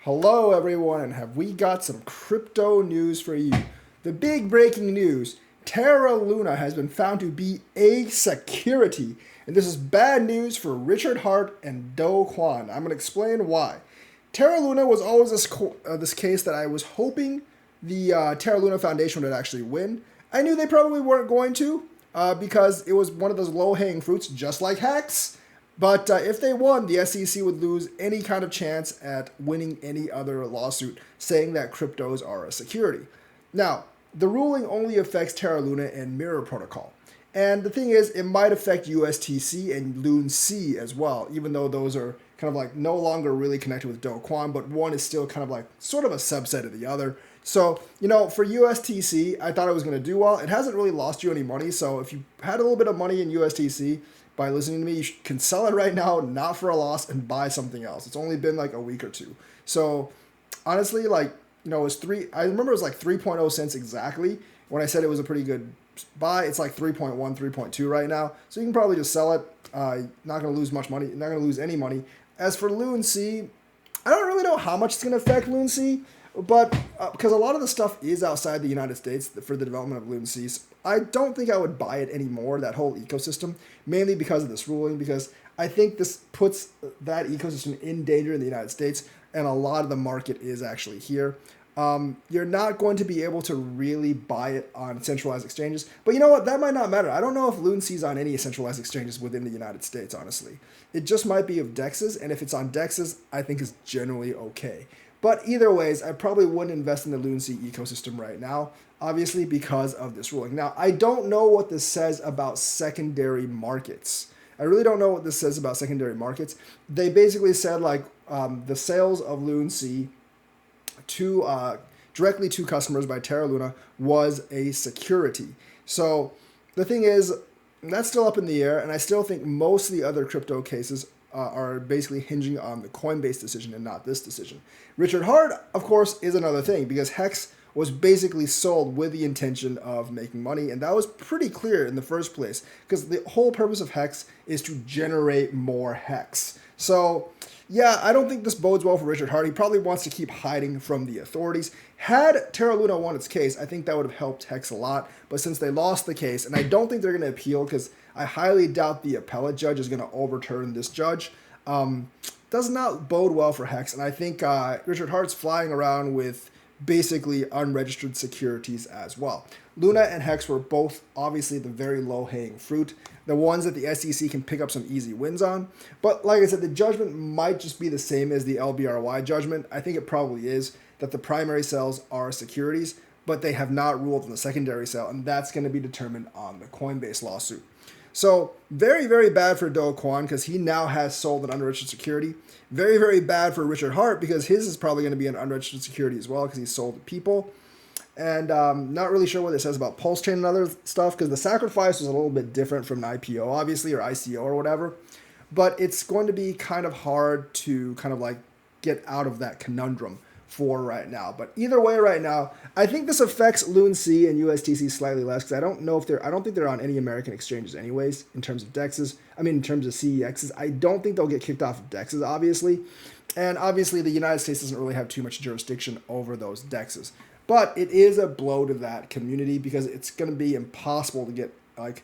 Hello, everyone, and have we got some crypto news for you? The big breaking news: Terra Luna has been found to be a security, and this is bad news for Richard Hart and Do Kwon. I'm going to explain why. Terra Luna was always this case that I was hoping the Terra Luna Foundation would actually win. I knew they probably weren't going to because it was one of those low hanging fruits, just like Hex. But if they won, the SEC would lose any kind of chance at winning any other lawsuit saying that cryptos are a security. Now, the ruling only affects Terra Luna and Mirror Protocol. And the thing is, it might affect USTC and LoonC as well, even though those are kind of like no longer really connected with Do Kwon, but one is still kind of like sort of a subset of the other. So, for USTC, I thought it was going to do well. It hasn't really lost you any money, so if you had a little bit of money in USTC, by listening to me, you can sell it right now, not for a loss, and buy something else. It's only been like a week or two. So honestly, it was I remember it was like 3.0 cents exactly when I said it was a pretty good buy. It's like 3.1, 3.2 right now. So you can probably just sell it. Not going to lose much money. Not going to lose any money. As for LoonC, I don't really know how much it's going to affect LoonC, but because a lot of the stuff is outside the United States for the development of LoonC, I don't think I would buy it anymore, that whole ecosystem, mainly because of this ruling, because I think this puts that ecosystem in danger in the United States, and a lot of the market is actually here. You're not going to be able to really buy it on centralized exchanges, but you know what? That might not matter. I don't know if LoonC's on any centralized exchanges within the United States, honestly. It just might be of DEXs, and if it's on DEXs, I think is generally okay. But either ways, I probably wouldn't invest in the LoonC ecosystem right now, obviously because of this ruling. Now, I don't know what this says about secondary markets. I really don't know what this says about secondary markets. They basically said the sales of LoonC to directly to customers by Terra Luna was a security. So the thing is, that's still up in the air, and I still think most of the other crypto cases are basically hinging on the Coinbase decision and not this decision. Richard Hart, of course, is another thing because Hex was basically sold with the intention of making money, and that was pretty clear in the first place because the whole purpose of Hex is to generate more Hex. So, yeah, I don't think this bodes well for Richard Hart. He probably wants to keep hiding from the authorities. Had Terra Luna won its case, I think that would have helped Hex a lot, but since they lost the case, and I don't think they're going to appeal because I highly doubt the appellate judge is going to overturn this judge, does not bode well for Hex, and I think Richard Hart's flying around with basically unregistered securities as well. Luna and Hex were both obviously the very low-hanging fruit, the ones that the SEC can pick up some easy wins on. But like I said, the judgment might just be the same as the LBRY judgment. I think it probably is that the primary sales are securities, but they have not ruled on the secondary sale, and that's going to be determined on the Coinbase lawsuit. So very, very bad for Do Kwon because he now has sold an unregistered security. Very, very bad for Richard Hart because his is probably going to be an unregistered security as well because he sold to people. And not really sure what it says about Pulse Chain and other stuff because the sacrifice was a little bit different from an IPO, obviously, or ICO or whatever. But it's going to be kind of hard to kind of like get out of that conundrum for right now. But either way, right now, I think this affects LoonC and USTC slightly less because I don't think they're on any American exchanges anyways in terms of DEXs. I mean, in terms of CEXs, I don't think they'll get kicked off of DEXs, obviously. And obviously, the United States doesn't really have too much jurisdiction over those DEXs. But it is a blow to that community because it's going to be impossible to get like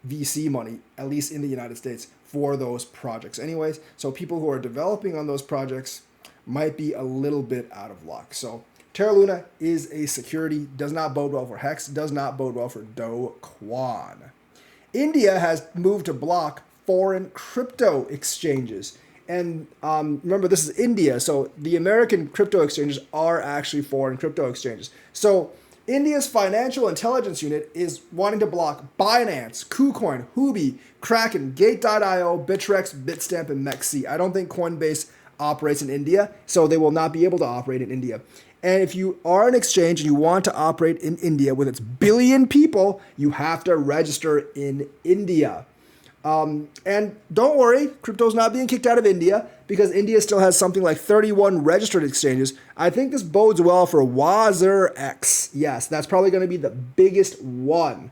VC money, at least in the United States, for those projects anyways. So people who are developing on those projects might be a little bit out of luck. So Terra Luna is a security, does not bode well for Hex, does not bode well for Do Kwon. India has moved to block foreign crypto exchanges. And remember, this is India, so the American crypto exchanges are actually foreign crypto exchanges. So India's Financial Intelligence Unit is wanting to block Binance, KuCoin, Huobi, Kraken, Gate.io, Bittrex, Bitstamp, and MEXC. I don't think Coinbase operates in India, so they will not be able to operate in India. And if you are an exchange and you want to operate in India with its billion people, you have to register in India. And don't worry, crypto's not being kicked out of India because India still has something like 31 registered exchanges. I think this bodes well for WazirX. Yes, that's probably going to be the biggest one.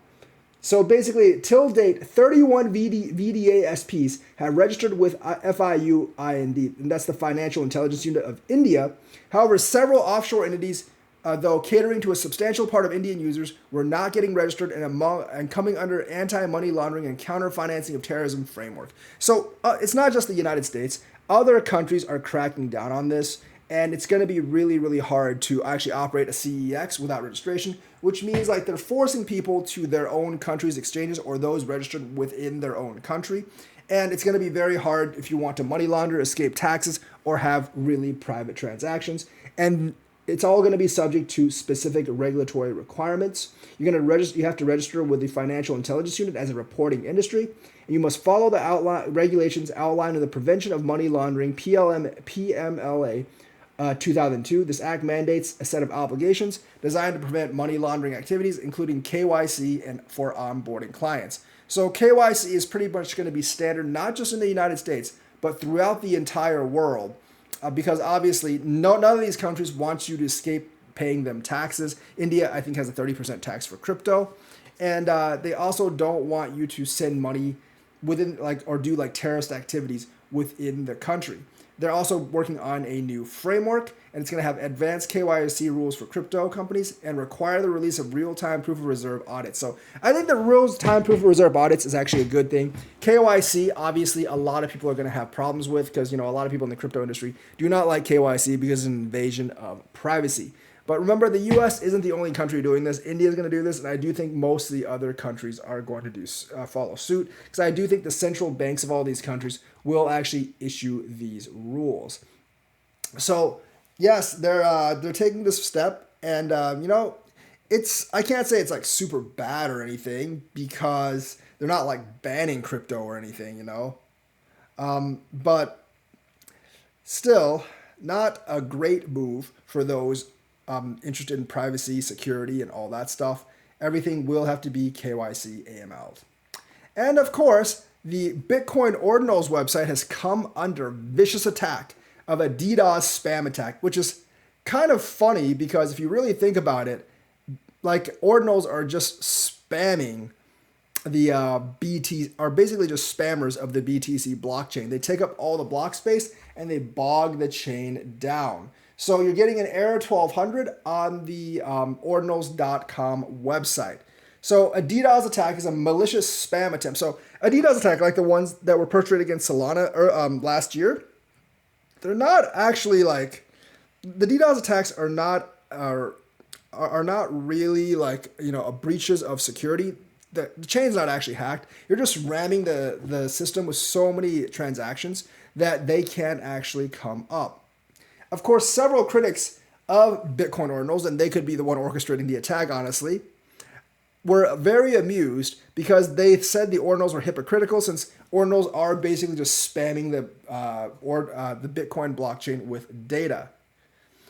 So basically, till date, 31 VDA SPs have registered with FIU IND, and that's the Financial Intelligence Unit of India. However, several offshore entities, though catering to a substantial part of Indian users, were not getting registered and coming under anti-money laundering and counter-financing of terrorism framework. So it's not just the United States. Other countries are cracking down on this, and it's going to be really, really hard to actually operate a CEX without registration, which means like they're forcing people to their own country's exchanges or those registered within their own country. And it's going to be very hard if you want to money launder, escape taxes, or have really private transactions. And it's all going to be subject to specific regulatory requirements. You're going to register. You have to register with the Financial Intelligence Unit as a reporting industry, and you must follow the regulations outlined in the Prevention of Money Laundering (PMLA) 2002. This act mandates a set of obligations designed to prevent money laundering activities, including KYC and for onboarding clients. So KYC is pretty much going to be standard, not just in the United States, but throughout the entire world, because obviously none of these countries want you to escape paying them taxes. India, I think, has a 30% tax for crypto, and they also don't want you to send money within or do terrorist activities within the country. They're also working on a new framework, and it's going to have advanced KYC rules for crypto companies and require the release of real-time proof of reserve audits. So I think the real-time proof of reserve audits is actually a good thing. KYC, obviously, a lot of people are going to have problems with because, a lot of people in the crypto industry do not like KYC because it's an invasion of privacy. But remember, the U.S. isn't the only country doing this. India is going to do this, and I do think most of the other countries are going to follow suit, because I do think the central banks of all these countries will actually issue these rules. So yes, they're taking this step, and I can't say it's super bad or anything, because they're not banning crypto or anything, but still not a great move for those interested in privacy, security, and all that stuff. Everything will have to be KYC AML. And of course, the Bitcoin Ordinals website has come under vicious attack of a DDoS spam attack, which is kind of funny because if you really think about it, Ordinals are just spamming the BT, are basically just spammers of the BTC blockchain. They take up all the block space and they bog the chain down. So you're getting an error 1200 on the ordinals.com website. So a DDoS attack is a malicious spam attempt. So a DDoS attack, like the ones that were perpetrated against Solana last year, they're not actually the DDoS attacks are not really breaches of security. The chain's not actually hacked. You're just ramming the system with so many transactions that they can't actually come up. Of course, several critics of Bitcoin Ordinals, and they could be the one orchestrating the attack, honestly, were very amused because they said the Ordinals were hypocritical, since Ordinals are basically just spamming the Bitcoin blockchain with data.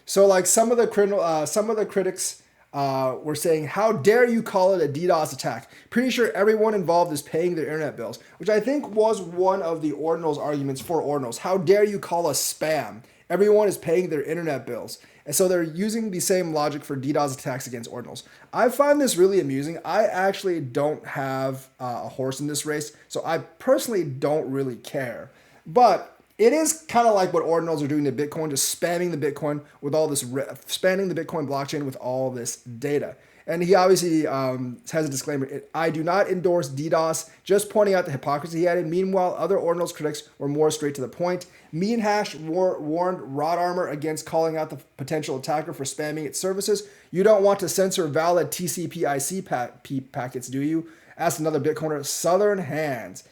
So some of the critics were saying, how dare you call it a DDoS attack? Pretty sure everyone involved is paying their internet bills, which I think was one of the Ordinals arguments for Ordinals. How dare you call us spam? Everyone is paying their internet bills. And so they're using the same logic for DDoS attacks against Ordinals. I find this really amusing. I actually don't have a horse in this race, so I personally don't really care. But it is kind of like what Ordinals are doing to Bitcoin, just spamming the Bitcoin with all this, spamming the Bitcoin blockchain with all this data. And he obviously has a disclaimer. I do not endorse DDoS, just pointing out the hypocrisy he added. Meanwhile, other Ordinals critics were more straight to the point. Meanhash warned Rod Armor against calling out the potential attacker for spamming its services. You don't want to censor valid TCP/IP packets, do you? Asked another Bitcoiner, Southern Hands.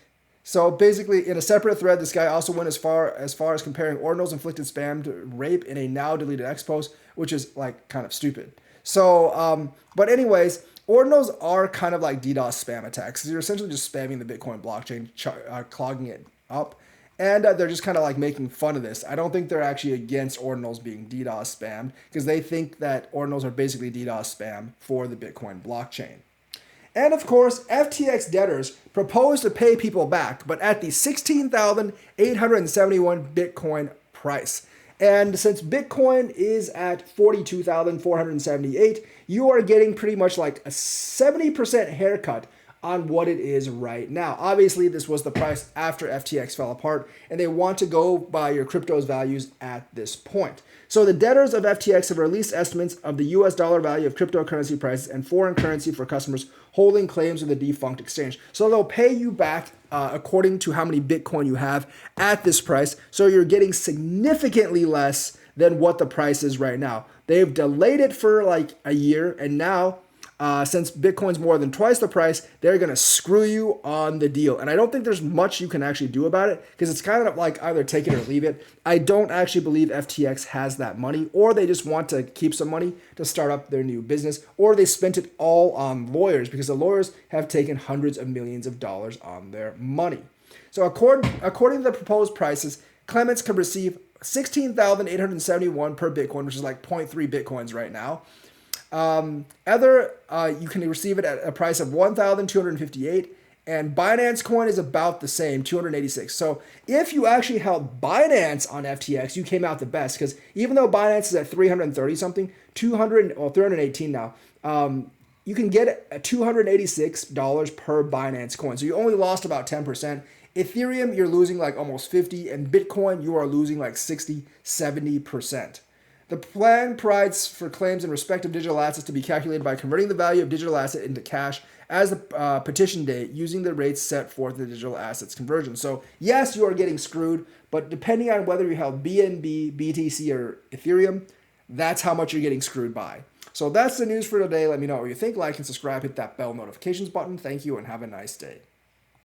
So basically, in a separate thread, this guy also went as far as comparing Ordinals inflicted spam to rape in a now deleted X post, which is kind of stupid. So, but anyways, Ordinals are kind of like DDoS spam attacks. You're essentially just spamming the Bitcoin blockchain, clogging it up. And they're just kind of making fun of this. I don't think they're actually against Ordinals being DDoS spammed, because they think that Ordinals are basically DDoS spam for the Bitcoin blockchain. And of course, FTX debtors propose to pay people back, but at the 16,871 Bitcoin price. And since Bitcoin is at 42,478, you are getting pretty much a 70% haircut on what it is right now. Obviously, this was the price after FTX fell apart, and they want to go by your crypto's values at this point. So the debtors of FTX have released estimates of the US dollar value of cryptocurrency prices and foreign currency for customers holding claims with the defunct exchange. So they'll pay you back according to how many Bitcoin you have at this price. So you're getting significantly less than what the price is right now. They've delayed it for like a year, and now since Bitcoin's more than twice the price, they're going to screw you on the deal. And I don't think there's much you can actually do about it, because it's kind of like either take it or leave it. I don't actually believe FTX has that money, or they just want to keep some money to start up their new business, or they spent it all on lawyers, because the lawyers have taken hundreds of millions of dollars on their money. So according to the proposed prices, claimants could receive 16,871 per Bitcoin, which is like 0.3 Bitcoins right now. You can receive it at a price of 1,258, and Binance Coin is about the same, 286. So if you actually held Binance on FTX, you came out the best, because even though Binance is at 330 something, 318 now, you can get $286 per Binance Coin. So you only lost about 10%. Ethereum, you're losing like almost 50, and Bitcoin, you are losing like 60, 70%. The plan provides for claims in respect of digital assets to be calculated by converting the value of digital asset into cash as the petition date using the rates set forth in the digital assets conversion. So yes, you are getting screwed, but depending on whether you held BNB, BTC, or Ethereum, that's how much you're getting screwed by. So that's the news for today. Let me know what you think. Like and subscribe. Hit that bell notifications button. Thank you and have a nice day.